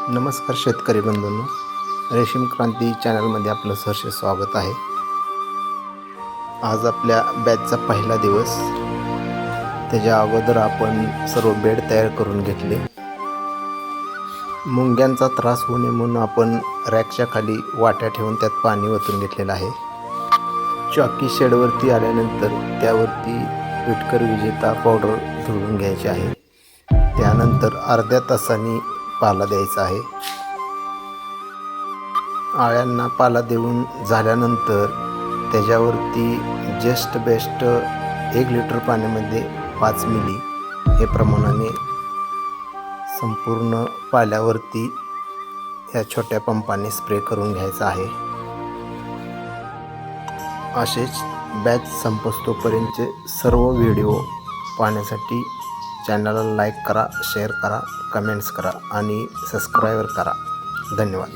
नमस्कार शेतकरी बंधूंनो, रेशीम क्रांती चॅनलमध्ये आपलं सहर्ष स्वागत आहे। आज आपल्या बॅचचा पहिला दिवस। त्याच्या अगोदर आपण सर्व बेड तयार करून घेतले। मुंग्यांचा त्रास होऊ नये म्हणून आपण रॅकच्या खाली वाट्या ठेवून त्यात पाणी ओतून घेतलेलं आहे। चॉकी शेडवरती आल्यानंतर त्यावरती विटकर विजेता पावडर धुवून घ्यायची आहे। त्यानंतर अर्ध्या तासांनी पाला द्यायचा आहे। आळ्यांना पाला देऊन झाल्यानंतर त्याच्यावरती जस्ट बेस्ट 1 लिटर पाण्यामध्ये 5 मिली हे प्रमाणाने संपूर्ण पाल्यावरती या छोट्या पंपाने स्प्रे करून घ्यायचा आहे। असेच बॅच संपस्तोपर्यंतचे सर्व व्हिडिओ पाहण्यासाठी चॅनलला लाईक करा, शेअर करा, कमेंट्स करा आणि सबस्क्राईब करा। धन्यवाद।